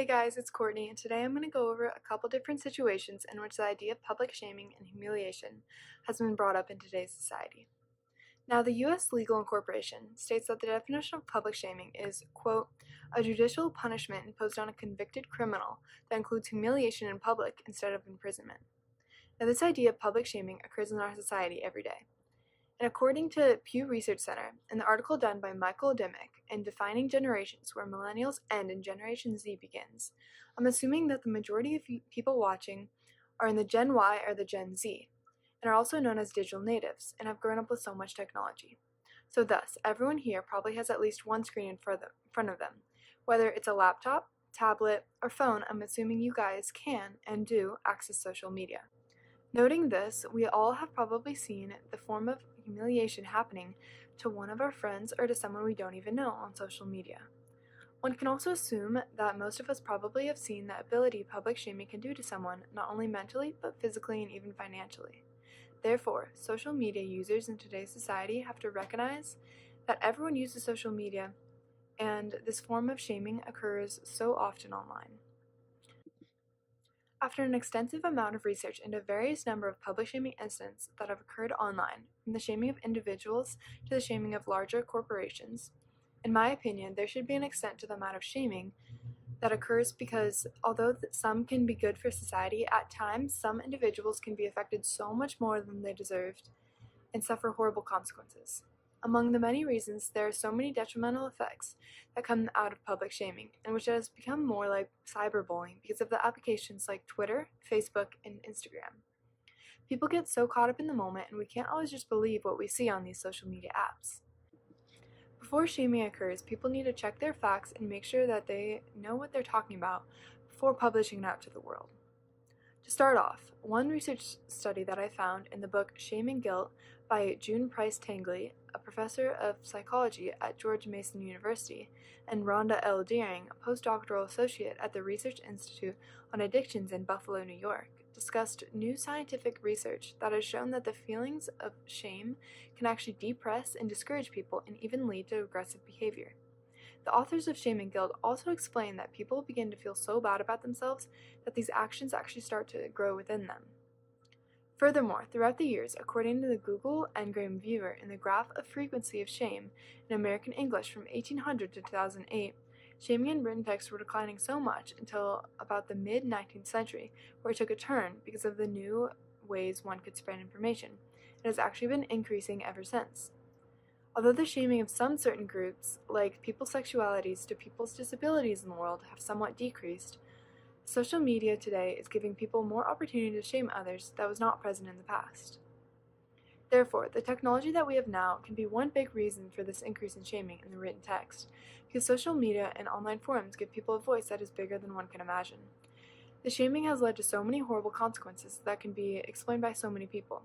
Hey guys, it's Courtney, and today I'm going to go over a couple different situations in which the idea of public shaming and humiliation has been brought up in today's society. Now, the U.S. Legal Incorporation states that the definition of public shaming is, quote, a judicial punishment imposed on a convicted criminal that includes humiliation in public instead of imprisonment. Now, this idea of public shaming occurs in our society every day. And according to Pew Research Center, in the article done by Michael Dimick in Defining Generations, where Millennials End and Generation Z begins, I'm assuming that the majority of people watching are in the Gen Y or the Gen Z, and are also known as digital natives, and have grown up with so much technology. So thus, everyone here probably has at least one screen in front of them. Whether it's a laptop, tablet, or phone, I'm assuming you guys can and do access social media. Noting this, we all have probably seen the form of humiliation happening to one of our friends or to someone we don't even know on social media. One can also assume that most of us probably have seen the ability public shaming can do to someone, not only mentally, but physically and even financially. Therefore, social media users in today's society have to recognize that everyone uses social media, and this form of shaming occurs so often online. After an extensive amount of research into various number of public shaming incidents that have occurred online, from the shaming of individuals to the shaming of larger corporations, in my opinion, there should be an extent to the amount of shaming that occurs because although some can be good for society, at times some individuals can be affected so much more than they deserved and suffer horrible consequences. Among the many reasons, there are so many detrimental effects that come out of public shaming, and which has become more like cyberbullying because of the applications like Twitter, Facebook, and Instagram. People get so caught up in the moment, and we can't always just believe what we see on these social media apps. Before shaming occurs, people need to check their facts and make sure that they know what they're talking about before publishing it out to the world. To start off, one research study that I found in the book Shame and Guilt by June Price Tangley, a professor of psychology at George Mason University, and Rhonda L. Deering, a postdoctoral associate at the Research Institute on Addictions in Buffalo, New York, discussed new scientific research that has shown that the feelings of shame can actually depress and discourage people and even lead to aggressive behavior. The authors of Shame and Guilt also explain that people begin to feel so bad about themselves that these actions actually start to grow within them. Furthermore, throughout the years, according to the Google Ngram Viewer in the graph of frequency of shame in American English from 1800 to 2008, shaming in written texts were declining so much until about the mid-19th century, where it took a turn because of the new ways one could spread information. It has actually been increasing ever since. Although the shaming of some certain groups, like people's sexualities to people's disabilities in the world, have somewhat decreased, social media today is giving people more opportunity to shame others that was not present in the past. Therefore, the technology that we have now can be one big reason for this increase in shaming in the written text, because social media and online forums give people a voice that is bigger than one can imagine. The shaming has led to so many horrible consequences that can be explained by so many people.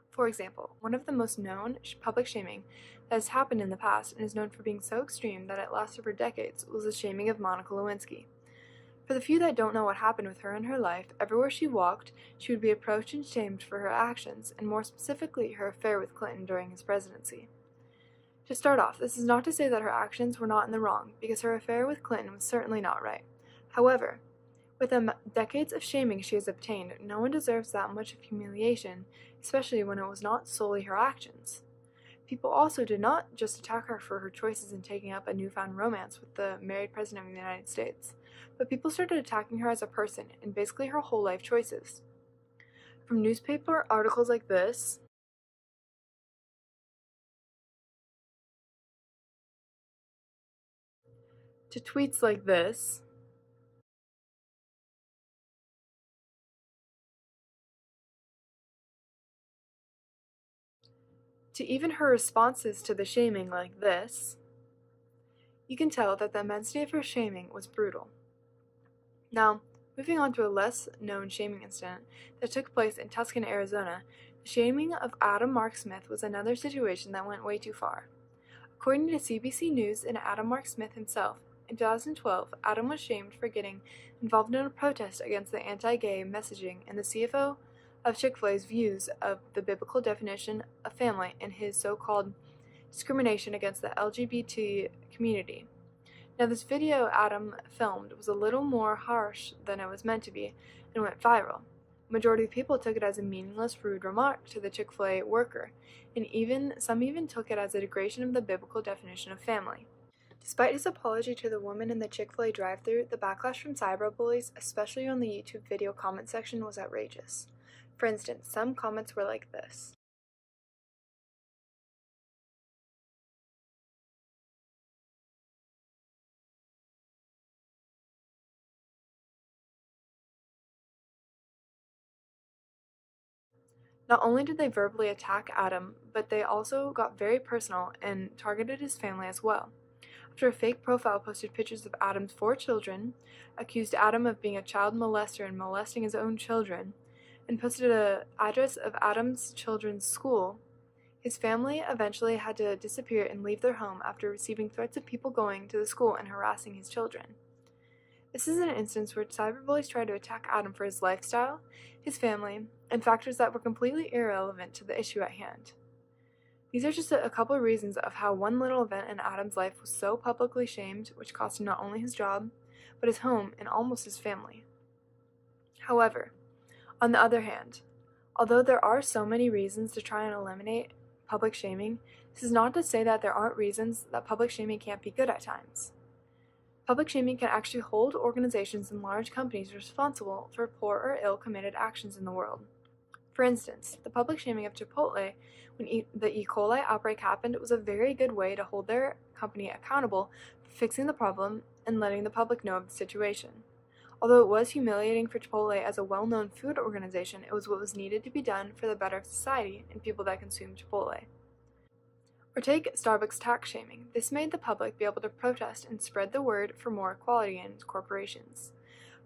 For example, one of the most known public shaming that has happened in the past and is known for being so extreme that it lasted for decades was the shaming of Monica Lewinsky. For the few that don't know what happened with her in her life, everywhere she walked, she would be approached and shamed for her actions, and more specifically, her affair with Clinton during his presidency. To start off, this is not to say that her actions were not in the wrong, because her affair with Clinton was certainly not right. However, with the decades of shaming she has obtained, no one deserves that much of humiliation, especially when it was not solely her actions. People also did not just attack her for her choices in taking up a newfound romance with the married president of the United States, but people started attacking her as a person and basically her whole life choices. From newspaper articles like this, to tweets like this, to even her responses to the shaming like this, you can tell that the immensity of her shaming was brutal. Now, moving on to a less known shaming incident that took place in Tucson, Arizona, the shaming of Adam Mark Smith was another situation that went way too far. According to CBC News and Adam Mark Smith himself, in 2012, Adam was shamed for getting involved in a protest against the anti-gay messaging and the CFO of Chick-fil-A's views of the biblical definition of family and his so-called discrimination against the LGBT community. Now, this video Adam filmed was a little more harsh than it was meant to be and went viral. The majority of people took it as a meaningless, rude remark to the Chick-fil-A worker, and some even took it as a degradation of the biblical definition of family. Despite his apology to the woman in the Chick-fil-A drive-thru, the backlash from cyberbullies, especially on the YouTube video comment section, was outrageous. For instance, some comments were like this. Not only did they verbally attack Adam, but they also got very personal and targeted his family as well. After a fake profile posted pictures of Adam's 4 children, accused Adam of being a child molester and molesting his own children, and posted an address of Adam's children's school, his family eventually had to disappear and leave their home after receiving threats of people going to the school and harassing his children. This is an instance where cyberbullies tried to attack Adam for his lifestyle, his family, and factors that were completely irrelevant to the issue at hand. These are just a couple of reasons of how one little event in Adam's life was so publicly shamed, which cost him not only his job, but his home and almost his family. However, on the other hand, although there are so many reasons to try and eliminate public shaming, this is not to say that there aren't reasons that public shaming can't be good at times. Public shaming can actually hold organizations and large companies responsible for poor or ill-committed actions in the world. For instance, the public shaming of Chipotle when the E. coli outbreak happened was a very good way to hold their company accountable for fixing the problem and letting the public know of the situation. Although it was humiliating for Chipotle as a well-known food organization, it was what was needed to be done for the better of society and people that consume Chipotle. Or take Starbucks tax shaming. This made the public be able to protest and spread the word for more equality in corporations.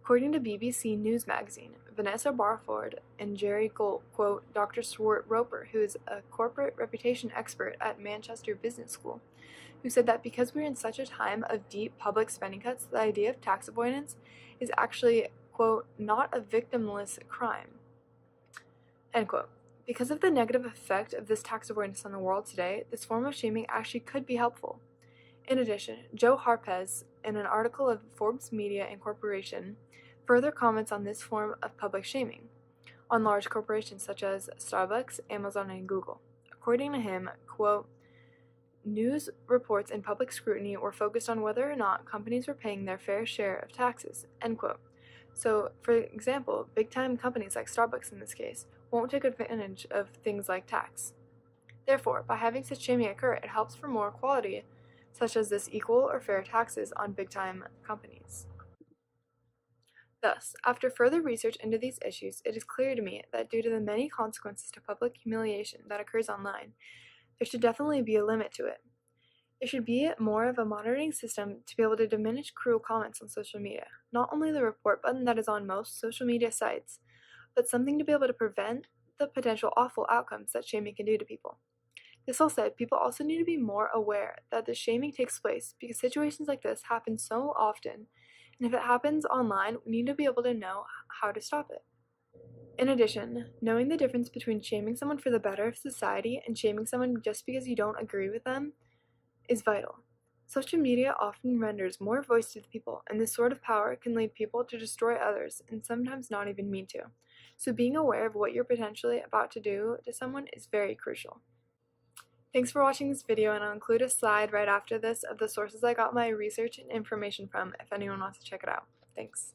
According to BBC News magazine, Vanessa Barford and Jerry Gold quote Dr. Stuart Roper, who is a corporate reputation expert at Manchester Business School, who said that because we're in such a time of deep public spending cuts, the idea of tax avoidance is actually, quote, not a victimless crime, end quote. Because of the negative effect of this tax avoidance on the world today, this form of shaming actually could be helpful. In addition, Joe Harpez, in an article of Forbes Media Incorporation, further comments on this form of public shaming on large corporations such as Starbucks, Amazon, and Google. According to him, quote, news reports and public scrutiny were focused on whether or not companies were paying their fair share of taxes, end quote. So, for example, big-time companies like Starbucks in this case won't take advantage of things like tax. Therefore, by having such shaming occur, it helps for more equality, such as this equal or fair taxes on big-time companies. Thus, after further research into these issues, it is clear to me that due to the many consequences to public humiliation that occurs online, there should definitely be a limit to it. There should be more of a monitoring system to be able to diminish cruel comments on social media. Not only the report button that is on most social media sites, but something to be able to prevent the potential awful outcomes that shaming can do to people. This all said, people also need to be more aware that the shaming takes place because situations like this happen so often, and if it happens online, we need to be able to know how to stop it. In addition, knowing the difference between shaming someone for the better of society and shaming someone just because you don't agree with them is vital. Social media often renders more voice to the people, and this sort of power can lead people to destroy others and sometimes not even mean to. So being aware of what you're potentially about to do to someone is very crucial. Thanks for watching this video, and I'll include a slide right after this of the sources I got my research and information from if anyone wants to check it out. Thanks.